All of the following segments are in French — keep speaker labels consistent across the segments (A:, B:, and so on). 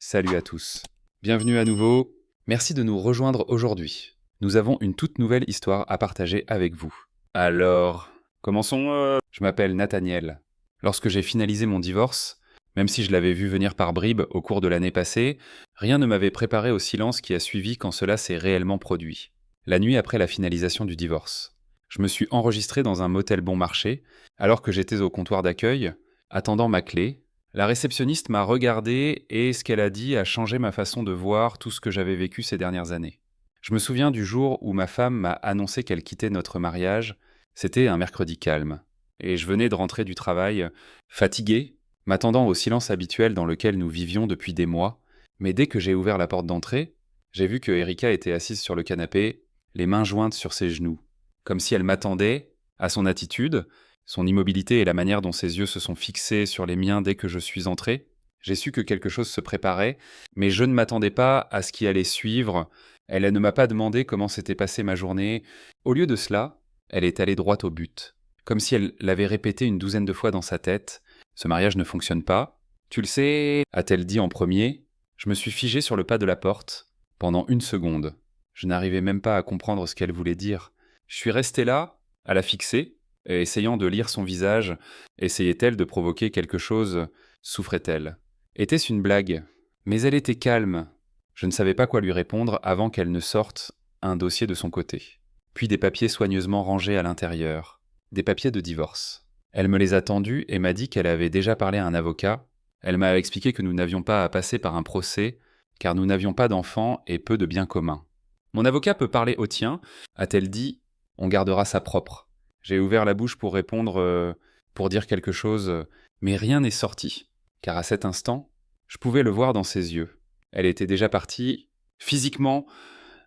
A: Salut à tous. Bienvenue à nouveau. Merci de nous rejoindre aujourd'hui. Nous avons une toute nouvelle histoire à partager avec vous. Alors, commençons. Je m'appelle Nathaniel. Lorsque j'ai finalisé mon divorce, même si je l'avais vu venir par bribes au cours de l'année passée, rien ne m'avait préparé au silence qui a suivi quand cela s'est réellement produit. La nuit après la finalisation du divorce. Je me suis enregistré dans un motel bon marché, alors que j'étais au comptoir d'accueil, attendant ma clé. La réceptionniste m'a regardé et ce qu'elle a dit a changé ma façon de voir tout ce que j'avais vécu ces dernières années. Je me souviens du jour où ma femme m'a annoncé qu'elle quittait notre mariage. C'était un mercredi calme. Et je venais de rentrer du travail, fatigué, m'attendant au silence habituel dans lequel nous vivions depuis des mois. Mais dès que j'ai ouvert la porte d'entrée, j'ai vu que Erika était assise sur le canapé, les mains jointes sur ses genoux, comme si elle m'attendait, à son attitude, son immobilité et la manière dont ses yeux se sont fixés sur les miens dès que je suis entré. J'ai su que quelque chose se préparait, mais je ne m'attendais pas à ce qui allait suivre. Elle ne m'a pas demandé comment s'était passée ma journée. Au lieu de cela, elle est allée droit au but, comme si elle l'avait répété une douzaine de fois dans sa tête. « Ce mariage ne fonctionne pas. Tu le sais ?» a-t-elle dit en premier. Je me suis figé sur le pas de la porte, pendant 1 seconde. Je n'arrivais même pas à comprendre ce qu'elle voulait dire. Je suis resté là, à la fixer, et essayant de lire son visage. Essayait-elle de provoquer quelque chose? Souffrait-elle? Était-ce une blague? Mais elle était calme. Je ne savais pas quoi lui répondre avant qu'elle ne sorte un dossier de son côté. Puis des papiers soigneusement rangés à l'intérieur. Des papiers de divorce. Elle me les a tendus et m'a dit qu'elle avait déjà parlé à un avocat. Elle m'a expliqué que nous n'avions pas à passer par un procès, car nous n'avions pas d'enfants et peu de biens communs. Mon avocat peut parler au tien, a-t-elle dit, on gardera sa propre. J'ai ouvert la bouche pour répondre, pour dire quelque chose, mais rien n'est sorti, car à cet instant, je pouvais le voir dans ses yeux. Elle était déjà partie, physiquement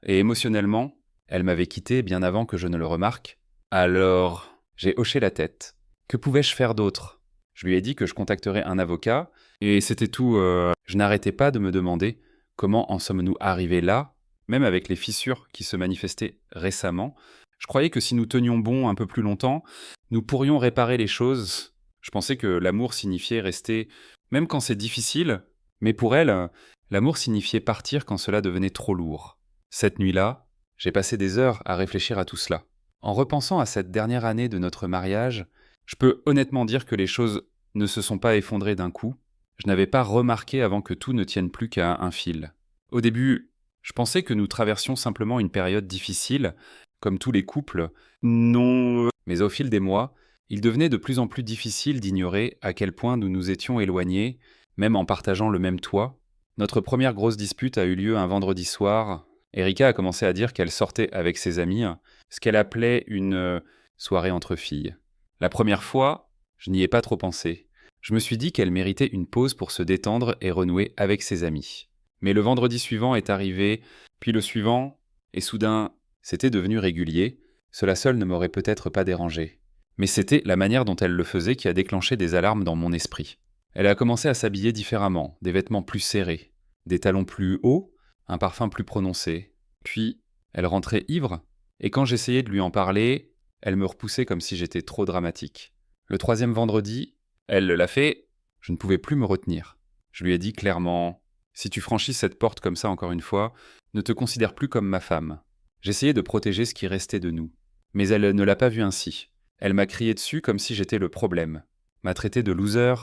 A: et émotionnellement. Elle m'avait quitté bien avant que je ne le remarque. Alors, j'ai hoché la tête. Que pouvais-je faire d'autre? Je lui ai dit que je contacterais un avocat, et c'était tout. Je n'arrêtais pas de me demander comment en sommes-nous arrivés là, même avec les fissures qui se manifestaient récemment. Je croyais que si nous tenions bon un peu plus longtemps, nous pourrions réparer les choses. Je pensais que l'amour signifiait rester, même quand c'est difficile, mais pour elle, l'amour signifiait partir quand cela devenait trop lourd. Cette nuit-là, j'ai passé des heures à réfléchir à tout cela. En repensant à cette dernière année de notre mariage, je peux honnêtement dire que les choses ne se sont pas effondrées d'un coup. Je n'avais pas remarqué avant que tout ne tienne plus qu'à un fil. Au début, je pensais que nous traversions simplement une période difficile, comme tous les couples. Non. Mais au fil des mois, il devenait de plus en plus difficile d'ignorer à quel point nous nous étions éloignés, même en partageant le même toit. Notre première grosse dispute a eu lieu un vendredi soir. Erika a commencé à dire qu'elle sortait avec ses amis, ce qu'elle appelait une soirée entre filles. La première fois, je n'y ai pas trop pensé. Je me suis dit qu'elle méritait une pause pour se détendre et renouer avec ses amis. Mais le vendredi suivant est arrivé, puis le suivant, et soudain, c'était devenu régulier. Cela seul ne m'aurait peut-être pas dérangé. Mais c'était la manière dont elle le faisait qui a déclenché des alarmes dans mon esprit. Elle a commencé à s'habiller différemment, des vêtements plus serrés, des talons plus hauts, un parfum plus prononcé. Puis, elle rentrait ivre, et quand j'essayais de lui en parler, elle me repoussait comme si j'étais trop dramatique. Le 3e vendredi, elle l'a fait, je ne pouvais plus me retenir. Je lui ai dit clairement « Si tu franchis cette porte comme ça encore une fois, ne te considère plus comme ma femme. » J'essayais de protéger ce qui restait de nous. Mais elle ne l'a pas vu ainsi. Elle m'a crié dessus comme si j'étais le problème. M'a traité de loser.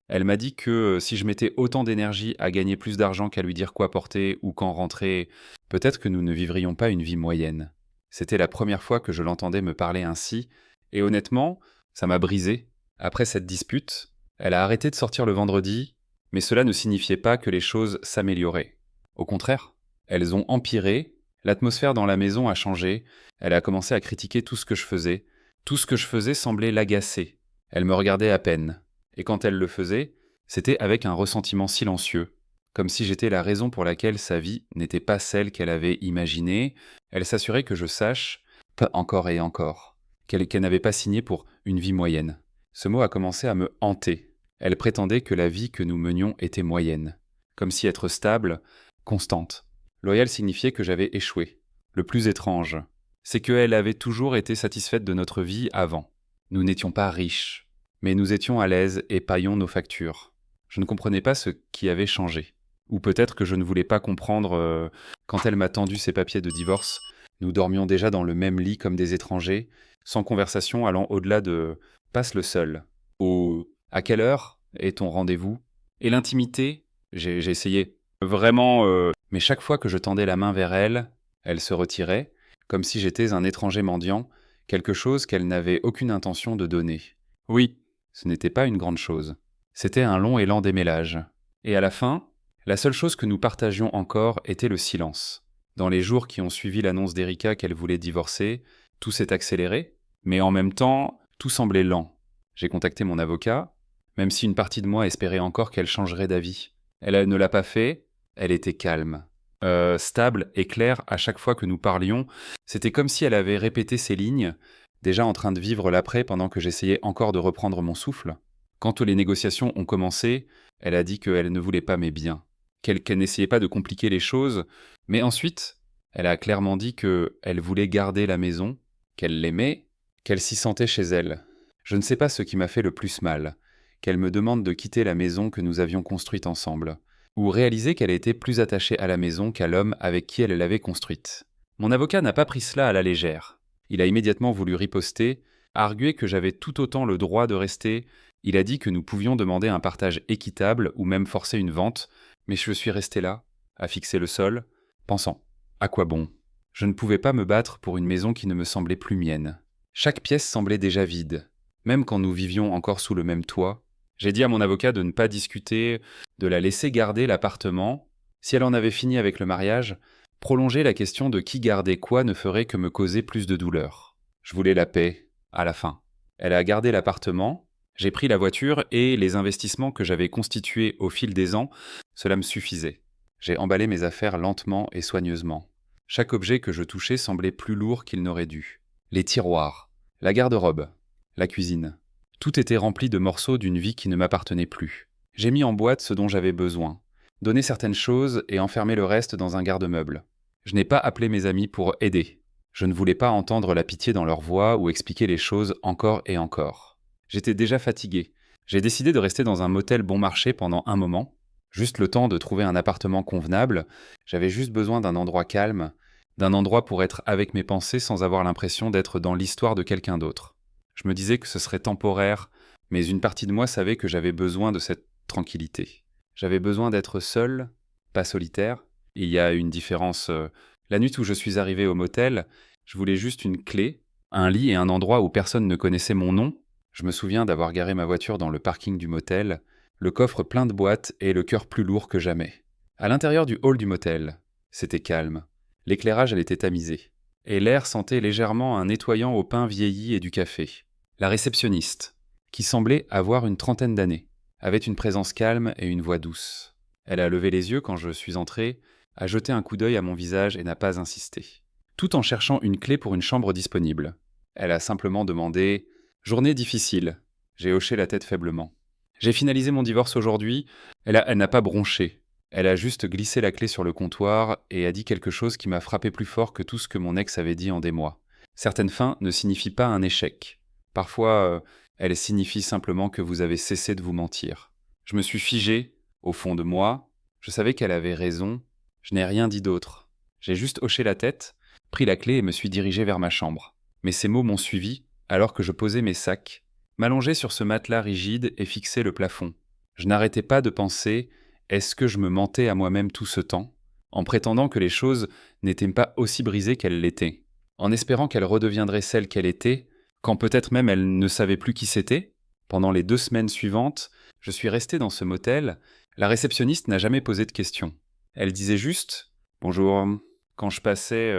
A: Elle m'a dit que si je mettais autant d'énergie à gagner plus d'argent qu'à lui dire quoi porter ou quand rentrer, peut-être que nous ne vivrions pas une vie moyenne. C'était la première fois que je l'entendais me parler ainsi, et honnêtement, ça m'a brisé. Après cette dispute, elle a arrêté de sortir le vendredi, mais cela ne signifiait pas que les choses s'amélioraient. Au contraire, elles ont empiré. L'atmosphère dans la maison a changé, elle a commencé à critiquer tout ce que je faisais. Tout ce que je faisais semblait l'agacer. Elle me regardait à peine. Et quand elle le faisait, c'était avec un ressentiment silencieux, comme si j'étais la raison pour laquelle sa vie n'était pas celle qu'elle avait imaginée. Elle s'assurait que je sache, pas encore et encore, qu'elle n'avait pas signé pour une vie moyenne. Ce mot a commencé à me hanter. Elle prétendait que la vie que nous menions était moyenne, comme si être stable, constante. Loyal signifiait que j'avais échoué. Le plus étrange, c'est qu'elle avait toujours été satisfaite de notre vie avant. Nous n'étions pas riches, mais nous étions à l'aise et payions nos factures. Je ne comprenais pas ce qui avait changé. Ou peut-être que je ne voulais pas comprendre quand elle m'a tendu ses papiers de divorce. Nous dormions déjà dans le même lit comme des étrangers, sans conversation allant au-delà de passe le seul. Ou à quelle heure est ton rendez-vous? Et l'intimité, j'ai essayé. Vraiment, mais chaque fois que je tendais la main vers elle, elle se retirait, comme si j'étais un étranger mendiant, quelque chose qu'elle n'avait aucune intention de donner. Oui, ce n'était pas une grande chose. C'était un long élan démêlage. Et à la fin, la seule chose que nous partagions encore était le silence. Dans les jours qui ont suivi l'annonce d'Erika qu'elle voulait divorcer, tout s'est accéléré, mais en même temps, tout semblait lent. J'ai contacté mon avocat, même si une partie de moi espérait encore qu'elle changerait d'avis. Elle ne l'a pas fait, elle était calme. Stable et claire à chaque fois que nous parlions, c'était comme si elle avait répété ces lignes, déjà en train de vivre l'après pendant que j'essayais encore de reprendre mon souffle. Quand les négociations ont commencé, elle a dit qu'elle ne voulait pas mes biens, qu'elle n'essayait pas de compliquer les choses, mais ensuite, elle a clairement dit qu'elle voulait garder la maison, qu'elle l'aimait, qu'elle s'y sentait chez elle. Je ne sais pas ce qui m'a fait le plus mal, qu'elle me demande de quitter la maison que nous avions construite ensemble, ou réaliser qu'elle était plus attachée à la maison qu'à l'homme avec qui elle l'avait construite. Mon avocat n'a pas pris cela à la légère. Il a immédiatement voulu riposter, arguer que j'avais tout autant le droit de rester. Il a dit que nous pouvions demander un partage équitable ou même forcer une vente, mais je suis resté là, à fixer le sol, pensant « à quoi bon ?» Je ne pouvais pas me battre pour une maison qui ne me semblait plus mienne. Chaque pièce semblait déjà vide, même quand nous vivions encore sous le même toit. J'ai dit à mon avocat de ne pas discuter, de la laisser garder l'appartement. Si elle en avait fini avec le mariage, prolonger la question de qui gardait quoi ne ferait que me causer plus de douleur. Je voulais la paix, à la fin. Elle a gardé l'appartement, j'ai pris la voiture et les investissements que j'avais constitués au fil des ans, cela me suffisait. J'ai emballé mes affaires lentement et soigneusement. Chaque objet que je touchais semblait plus lourd qu'il n'aurait dû. Les tiroirs, la garde-robe, la cuisine. Tout était rempli de morceaux d'une vie qui ne m'appartenait plus. J'ai mis en boîte ce dont j'avais besoin, donné certaines choses et enfermé le reste dans un garde-meuble. Je n'ai pas appelé mes amis pour aider. Je ne voulais pas entendre la pitié dans leur voix ou expliquer les choses encore et encore. J'étais déjà fatigué. J'ai décidé de rester dans un motel bon marché pendant un moment, juste le temps de trouver un appartement convenable. J'avais juste besoin d'un endroit calme, d'un endroit pour être avec mes pensées sans avoir l'impression d'être dans l'histoire de quelqu'un d'autre. Je me disais que ce serait temporaire, mais une partie de moi savait que j'avais besoin de cette tranquillité. J'avais besoin d'être seul, pas solitaire. Il y a une différence. La nuit où je suis arrivé au motel, je voulais juste une clé, un lit et un endroit où personne ne connaissait mon nom. Je me souviens d'avoir garé ma voiture dans le parking du motel, le coffre plein de boîtes et le cœur plus lourd que jamais. À l'intérieur du hall du motel, c'était calme. L'éclairage était tamisé. Et l'air sentait légèrement un nettoyant au pain vieilli et du café. La réceptionniste, qui semblait avoir une trentaine d'années, avait une présence calme et une voix douce. Elle a levé les yeux quand je suis entré, a jeté un coup d'œil à mon visage et n'a pas insisté. Tout en cherchant une clé pour une chambre disponible. Elle a simplement demandé « Journée difficile ». J'ai hoché la tête faiblement. J'ai finalisé mon divorce aujourd'hui. Elle n'a pas bronché. Elle a juste glissé la clé sur le comptoir et a dit quelque chose qui m'a frappé plus fort que tout ce que mon ex avait dit en des mois. Certaines fins ne signifient pas un échec. Parfois, elles signifient simplement que vous avez cessé de vous mentir. Je me suis figé, au fond de moi. Je savais qu'elle avait raison. Je n'ai rien dit d'autre. J'ai juste hoché la tête, pris la clé et me suis dirigé vers ma chambre. Mais ces mots m'ont suivi, alors que je posais mes sacs, m'allongeais sur ce matelas rigide et fixais le plafond. Je n'arrêtais pas de penser « Est-ce que je me mentais à moi-même tout ce temps ?» en prétendant que les choses n'étaient pas aussi brisées qu'elles l'étaient, en espérant qu'elle redeviendrait celle qu'elle était, quand peut-être même elle ne savait plus qui c'était. Pendant les 2 semaines suivantes, je suis resté dans ce motel. La réceptionniste n'a jamais posé de questions. Elle disait juste « Bonjour » quand je passais,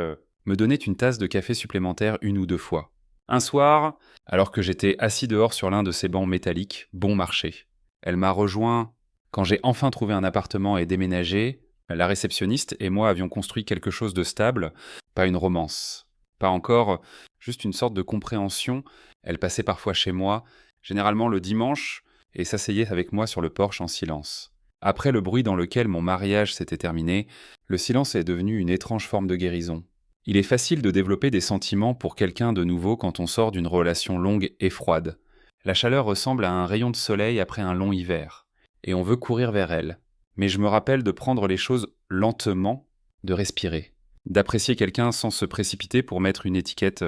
A: me donnait une tasse de café supplémentaire 1 ou 2 fois. Un soir, alors que j'étais assis dehors sur l'un de ces bancs métalliques, bon marché. Elle m'a rejoint quand j'ai enfin trouvé un appartement et déménagé. La réceptionniste et moi avions construit quelque chose de stable, pas une romance. Pas encore, juste une sorte de compréhension. Elle passait parfois chez moi, généralement le dimanche, et s'asseyait avec moi sur le porche en silence. Après le bruit dans lequel mon mariage s'était terminé, le silence est devenu une étrange forme de guérison. Il est facile de développer des sentiments pour quelqu'un de nouveau quand on sort d'une relation longue et froide. La chaleur ressemble à un rayon de soleil après un long hiver, et on veut courir vers elle. mais je me rappelle de prendre les choses lentement, de respirer, d'apprécier quelqu'un sans se précipiter pour mettre une étiquette.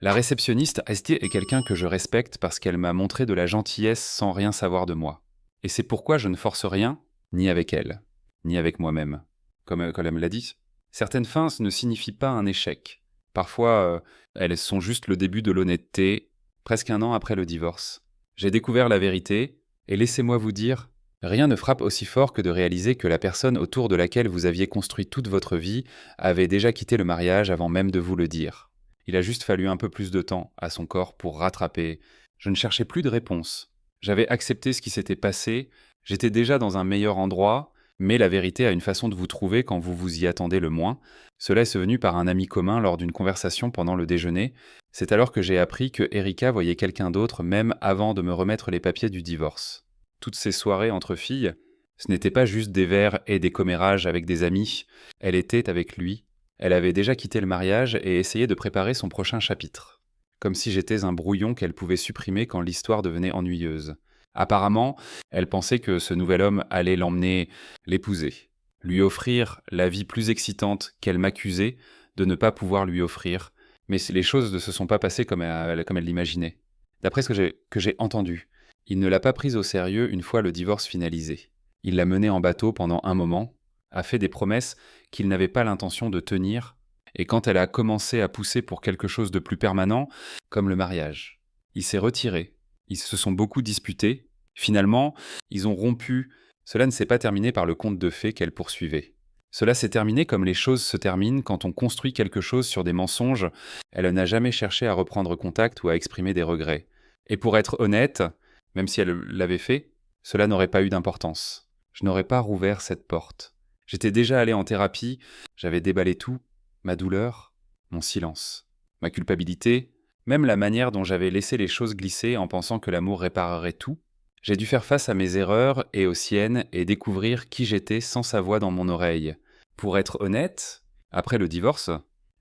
A: La réceptionniste est quelqu'un que je respecte parce qu'elle m'a montré de la gentillesse sans rien savoir de moi. Et c'est pourquoi je ne force rien, ni avec elle, ni avec moi-même. Comme elle me l'a dit, certaines fins ne signifient pas un échec. Parfois, elles sont juste le début de l'honnêteté, presque un an après le divorce. J'ai découvert la vérité, et laissez-moi vous dire, rien ne frappe aussi fort que de réaliser que la personne autour de laquelle vous aviez construit toute votre vie avait déjà quitté le mariage avant même de vous le dire. Il a juste fallu un peu plus de temps à son corps pour rattraper. Je ne cherchais plus de réponse. J'avais accepté ce qui s'était passé, j'étais déjà dans un meilleur endroit, mais la vérité a une façon de vous trouver quand vous vous y attendez le moins. Cela est venu par un ami commun lors d'une conversation pendant le déjeuner. C'est alors que j'ai appris que Erika voyait quelqu'un d'autre même avant de me remettre les papiers du divorce. Toutes ces soirées entre filles, ce n'était pas juste des verres et des commérages avec des amis, elle était avec lui. Elle avait déjà quitté le mariage et essayé de préparer son prochain chapitre. Comme si j'étais un brouillon qu'elle pouvait supprimer quand l'histoire devenait ennuyeuse. Apparemment, elle pensait que ce nouvel homme allait l'emmener l'épouser, lui offrir la vie plus excitante qu'elle m'accusait de ne pas pouvoir lui offrir, mais les choses ne se sont pas passées comme elle l'imaginait. D'après ce que j'ai entendu, il ne l'a pas prise au sérieux une fois le divorce finalisé. Il l'a menée en bateau pendant un moment, a fait des promesses qu'il n'avait pas l'intention de tenir, et quand elle a commencé à pousser pour quelque chose de plus permanent, comme le mariage, il s'est retiré. Ils se sont beaucoup disputés. Finalement, ils ont rompu. Cela ne s'est pas terminé par le conte de fées qu'elle poursuivait. Cela s'est terminé comme les choses se terminent quand on construit quelque chose sur des mensonges. Elle n'a jamais cherché à reprendre contact ou à exprimer des regrets. Et pour être honnête, même si elle l'avait fait, cela n'aurait pas eu d'importance. Je n'aurais pas rouvert cette porte. J'étais déjà allé en thérapie, j'avais déballé tout, ma douleur, mon silence, ma culpabilité, même la manière dont j'avais laissé les choses glisser en pensant que l'amour réparerait tout. J'ai dû faire face à mes erreurs et aux siennes et découvrir qui j'étais sans sa voix dans mon oreille. Pour être honnête, après le divorce,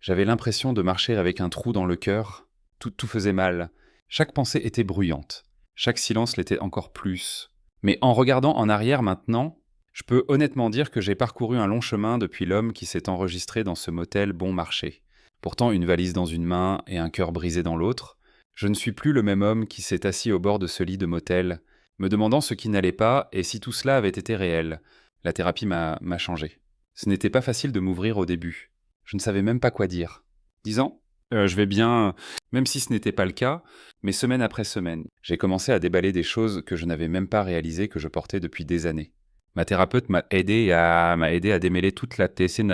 A: j'avais l'impression de marcher avec un trou dans le cœur. Tout faisait mal. Chaque pensée était bruyante. Chaque silence l'était encore plus. Mais en regardant en arrière maintenant, je peux honnêtement dire que j'ai parcouru un long chemin depuis l'homme qui s'est enregistré dans ce motel bon marché. Pourtant une valise dans une main et un cœur brisé dans l'autre, je ne suis plus le même homme qui s'est assis au bord de ce lit de motel, me demandant ce qui n'allait pas et si tout cela avait été réel. La thérapie m'a changé. Ce n'était pas facile de m'ouvrir au début. Je ne savais même pas quoi dire. Disant je vais bien, même si ce n'était pas le cas, mais semaine après semaine, j'ai commencé à déballer des choses que je n'avais même pas réalisées que je portais depuis des années. Ma thérapeute m'a aidé à démêler toute la toute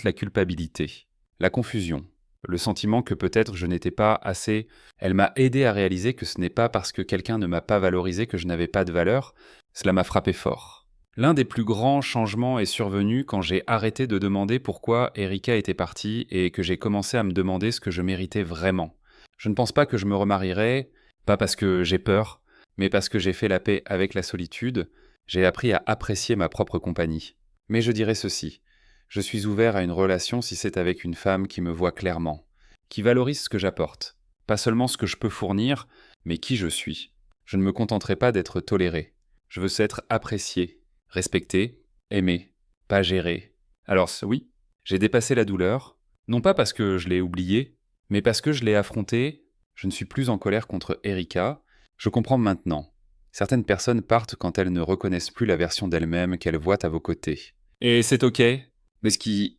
A: la culpabilité, la confusion, le sentiment que peut-être je n'étais pas assez. Elle m'a aidé à réaliser que ce n'est pas parce que quelqu'un ne m'a pas valorisé que je n'avais pas de valeur. Cela m'a frappé fort. L'un des plus grands changements est survenu quand j'ai arrêté de demander pourquoi Erika était partie et que j'ai commencé à me demander ce que je méritais vraiment. Je ne pense pas que je me remarierai, pas parce que j'ai peur, mais parce que j'ai fait la paix avec la solitude, j'ai appris à apprécier ma propre compagnie. Mais je dirais ceci, je suis ouvert à une relation si c'est avec une femme qui me voit clairement, qui valorise ce que j'apporte, pas seulement ce que je peux fournir, mais qui je suis. Je ne me contenterai pas d'être toléré, je veux être apprécié, respecté, aimé, pas géré. Alors oui, j'ai dépassé la douleur, non pas parce que je l'ai oubliée, mais parce que je l'ai affrontée. Je ne suis plus en colère contre Erika. Je comprends maintenant. Certaines personnes partent quand elles ne reconnaissent plus la version d'elles-mêmes qu'elles voient à vos côtés. Et c'est ok, mais ce qui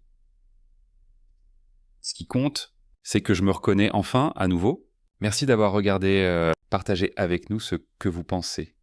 A: compte, c'est que je me reconnais enfin à nouveau. Merci d'avoir regardé, partagé avec nous ce que vous pensez.